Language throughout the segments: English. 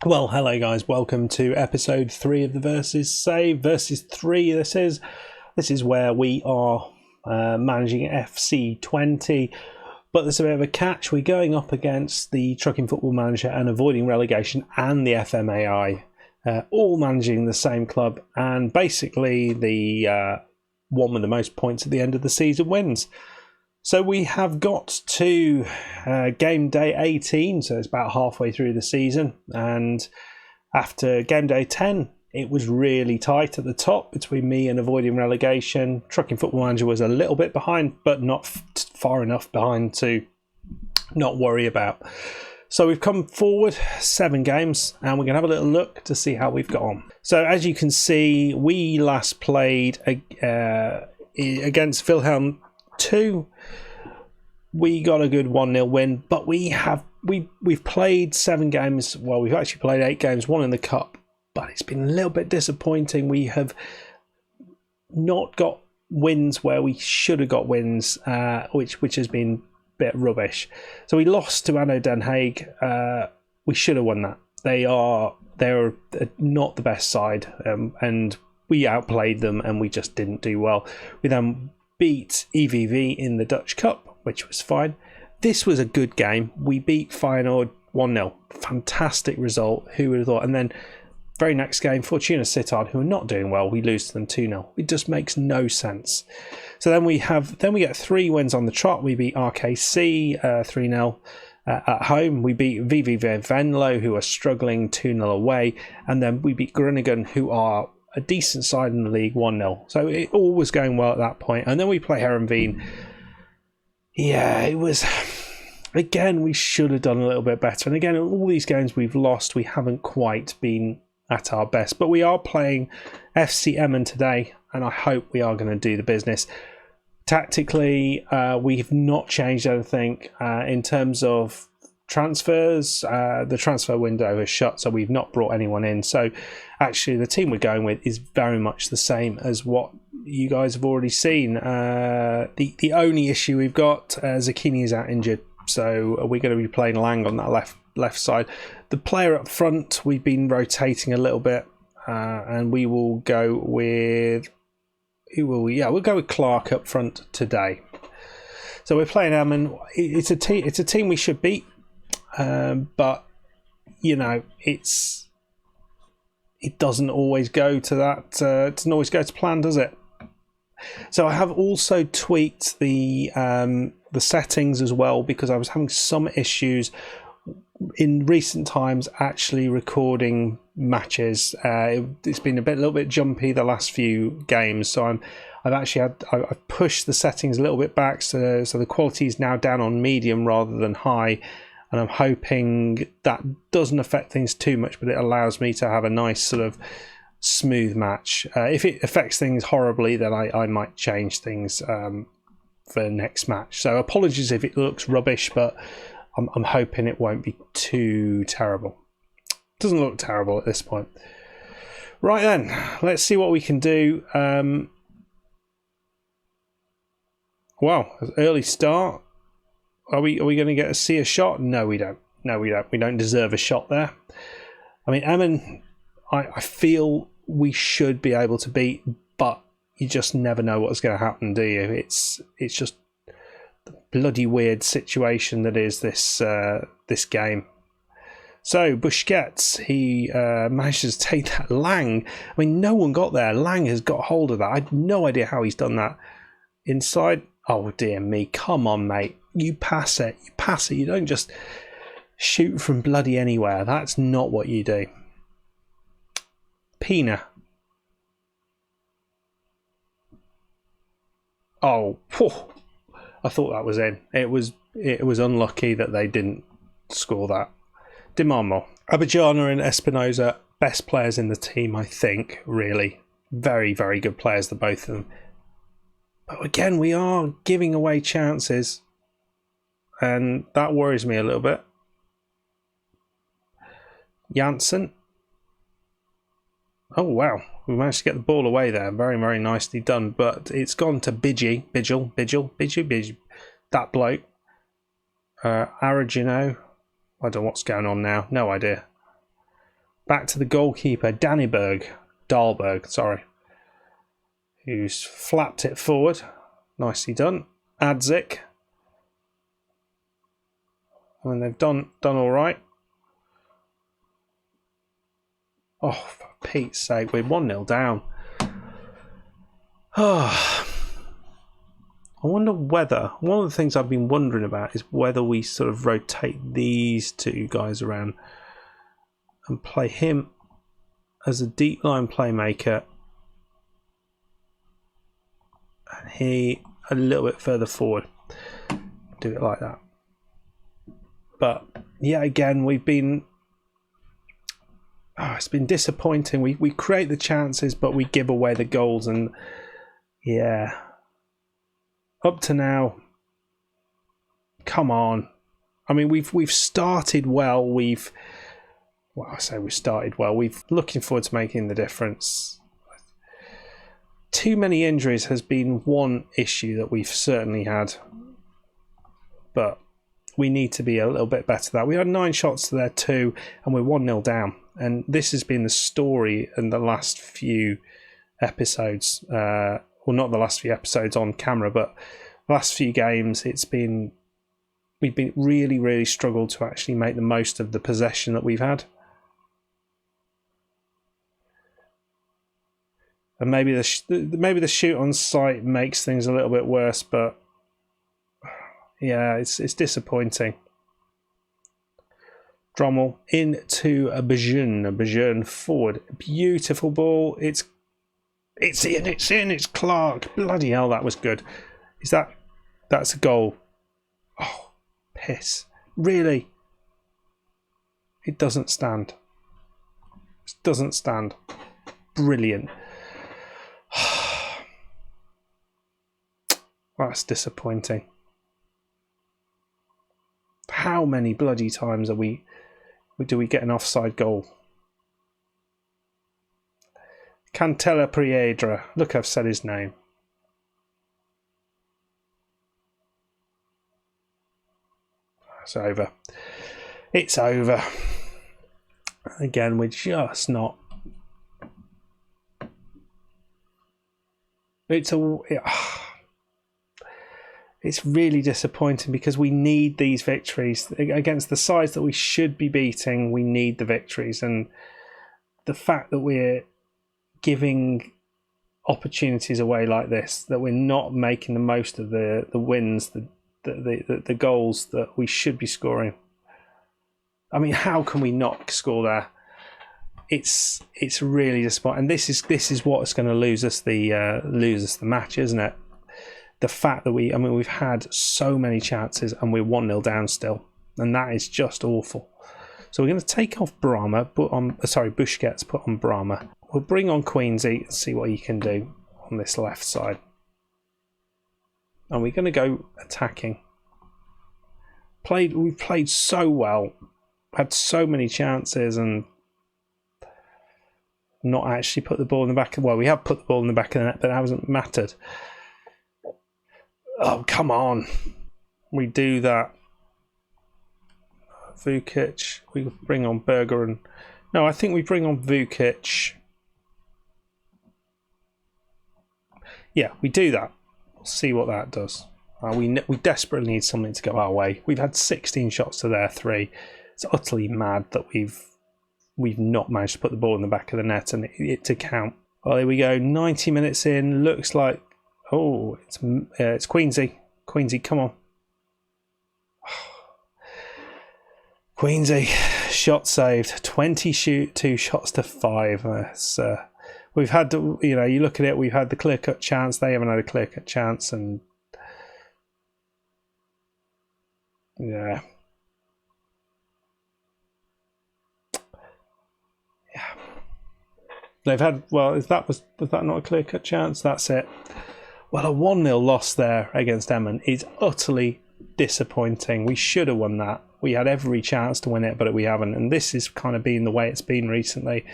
Well, hello guys, welcome to episode 3 of the Versus Save. Versus 3 this is where we are managing FC20, but there's a bit of a catch. We're going up against the Trucking Football Manager and avoiding relegation and the FMAI, all managing the same club, and basically the one with the most points at the end of the season wins. So we have got to game day 18, so it's about halfway through the season. And after game day 10, it was really tight at the top between me and avoiding relegation. Trucking Football Manager was a little bit behind, but not far enough behind to not worry about. So we've come forward 7 games, and we're going to have a little look to see how we've got on. So as you can see, we last played against Wilhelm 2. We got a good 1-0 win, but we've played 7 games. Well, we've actually played 8 games, 1 in the cup, but it's been a little bit disappointing. We have not got wins where we should have got wins, which has been a bit rubbish. So we lost to Anno Den Haag. We should have won that. They're not the best side, and we outplayed them, and we just didn't do well. We then beat EVV in the Dutch Cup, which was fine. This was a good game. We beat Feyenoord 1-0. Fantastic result. Who would have thought? And then very next game, Fortuna Sittard, who are not doing well, we lose to them 2-0. It just makes no sense. So then we get 3 wins on the trot. We beat RKC 3-0 at home. We beat VVV Venlo, who are struggling 2-0 away. And then we beat Groningen, who are a decent side in the league, 1-0. So it all was going well at that point. And then we play Heerenveen. Yeah, it was... Again, we should have done a little bit better. And again, all these games we've lost, we haven't quite been at our best. But we are playing FC Emmen today, and I hope we are going to do the business. Tactically, we've not changed anything in terms of transfers. The transfer window has shut, so we've not brought anyone in. So actually the team we're going with is very much the same as what you guys have already seen. The only issue we've got, Zucchini is out injured, so we're going to be playing Lang on that left side. The player up front, we've been rotating a little bit, and we will go with we'll go with Clark up front today. So we're playing Emmen. It's a team we should beat. But you know, it doesn't always go to that. It doesn't always go to plan, does it? So I have also tweaked the settings as well, because I was having some issues in recent times actually recording matches. It's been a little bit jumpy the last few games, so I've pushed the settings a little bit back, so the quality is now down on medium rather than high. And I'm hoping that doesn't affect things too much, but it allows me to have a nice sort of smooth match. If it affects things horribly, then I might change things for the next match. So apologies if it looks rubbish, but I'm hoping it won't be too terrible. It doesn't look terrible at this point. Right then, let's see what we can do. Wow, early start. Are we going to see a shot? No, we don't. We don't deserve a shot there. I mean, Emmen, I feel we should be able to beat, but you just never know what's going to happen, do you? It's just the bloody weird situation that is this game. So Busquets, he manages to take that. Lang, I mean, no one got there. Lang has got hold of that. I have no idea how he's done that. Inside, oh dear me, come on, mate. You pass it. You don't just shoot from bloody anywhere. That's not what you do. Pina. Oh, whew. I thought that was in. It was unlucky that they didn't score that. Dimamo. Abidjana and Espinosa, best players in the team, I think, really. Very, very good players, the both of them. But again, we are giving away chances, and that worries me a little bit. Janssen. Oh, wow. We managed to get the ball away there. Very, very nicely done. But it's gone to Bidgie. That bloke. Aragino. I don't know what's going on now. No idea. Back to the goalkeeper, Dahlberg, sorry, who's flapped it forward. Nicely done. Adzik. I mean, they've done all right. Oh, for Pete's sake, we're 1-0 down. Oh, I wonder whether, one of the things I've been wondering about is whether we sort of rotate these two guys around and play him as a deep line playmaker and he a little bit further forward. Do it like that. But yeah, again, we've been... it's been disappointing. We create the chances, but we give away the goals. And yeah, up to now, come on. I mean, we've started well. I say we've started well. We've looking forward to making the difference. Too many injuries has been one issue that we've certainly had, but we need to be a little bit better than that. We had 9 shots to their 2, and we're 1-0 down. And this has been the story in the last few episodes. Well, not the last few episodes on camera, but the last few games, we've been really, really struggled to actually make the most of the possession that we've had. And maybe the shoot on sight makes things a little bit worse, but yeah, it's disappointing. Drommel into a Bajun forward. Beautiful ball. It's in. It's Clark. Bloody hell, that was good. That's a goal? Oh, piss. Really? It doesn't stand. It doesn't stand. Brilliant. That's disappointing. How many bloody times do we get an offside goal? Cantella Priedra. Look, I've said his name. It's over. It's over. Again, we're just not. It's really disappointing because we need these victories against the sides that we should be beating. We need the victories, and the fact that we're giving opportunities away like this, that we're not making the most of the wins, the goals that we should be scoring. I mean, how can we not score there? It's really disappointing, and this is what's going to lose us the match, isn't it? The fact that we've had so many chances and we're 1-0 down still, and that is just awful. So we're going to take off Busquets, put on Brahma. We'll bring on Queensy and see what he can do on this left side. And we're going to go attacking. We've played so well, had so many chances, and not actually put the ball in the back. Well, we have put the ball in the back of the net, but that hasn't mattered. Oh, come on. We do that. Vukic. We bring on Berger and... No, I think we bring on Vukic. Yeah, we do that. We'll see what that does. We desperately need something to go our way. We've had 16 shots to their 3. It's utterly mad that we've not managed to put the ball in the back of the net and it to count. Well, here we go. 90 minutes in. Looks like... Oh, it's Queensy. Queensy, come on. Queensy, shot saved. 22 shots to 5. We've had, you look at it, we've had the clear-cut chance. They haven't had a clear-cut chance. And yeah. They've had, was that not a clear-cut chance? That's it. Well, a 1-0 loss there against Emmen is utterly disappointing. We should have won that. We had every chance to win it, but we haven't. And this is kind of been the way it's been recently.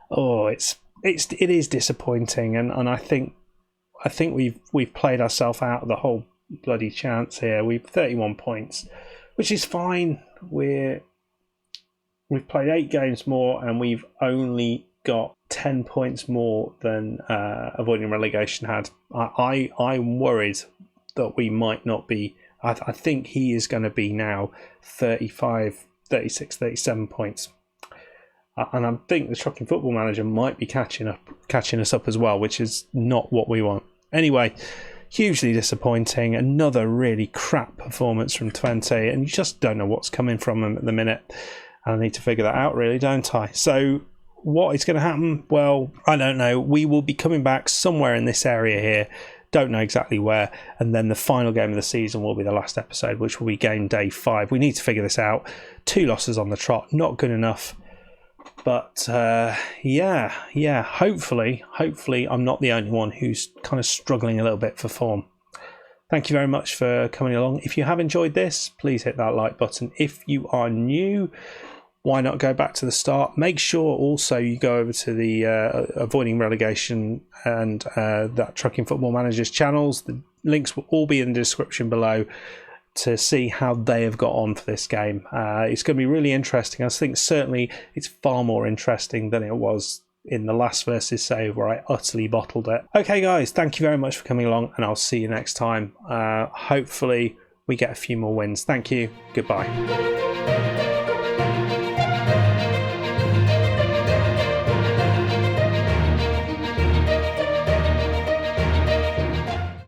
Oh, it is disappointing, and I think we've played ourselves out of the whole bloody chance here. We've 31 points, which is fine. We've played 8 games more, and we've only got 10 points more than avoiding relegation had. I'm worried that we might not be. I think he is going to be now 35, 36, 37 points. And I think the Shocking Football Manager might be catching us up as well, which is not what we want. Anyway, hugely disappointing. Another really crap performance from Twente, and you just don't know what's coming from them at the minute. And I need to figure that out, really, don't I? So what is going to happen? Well, I don't know. We will be coming back somewhere in this area here. Don't know exactly where. And then the final game of the season will be the last episode, which will be game day 5. We need to figure this out. 2 losses on the trot, not good enough. But yeah. Hopefully I'm not the only one who's kind of struggling a little bit for form. Thank you very much for coming along. If you have enjoyed this, please hit that like button. If you are new, why not go back to the start? Make sure also you go over to the Avoiding Relegation and that Trucking Football Manager's channels. The links will all be in the description below to see how they have got on for this game. It's going to be really interesting. I think certainly it's far more interesting than it was in the last versus save where I utterly bottled it. Okay guys, thank you very much for coming along, and I'll see you next time. Hopefully we get a few more wins. Thank you. Goodbye.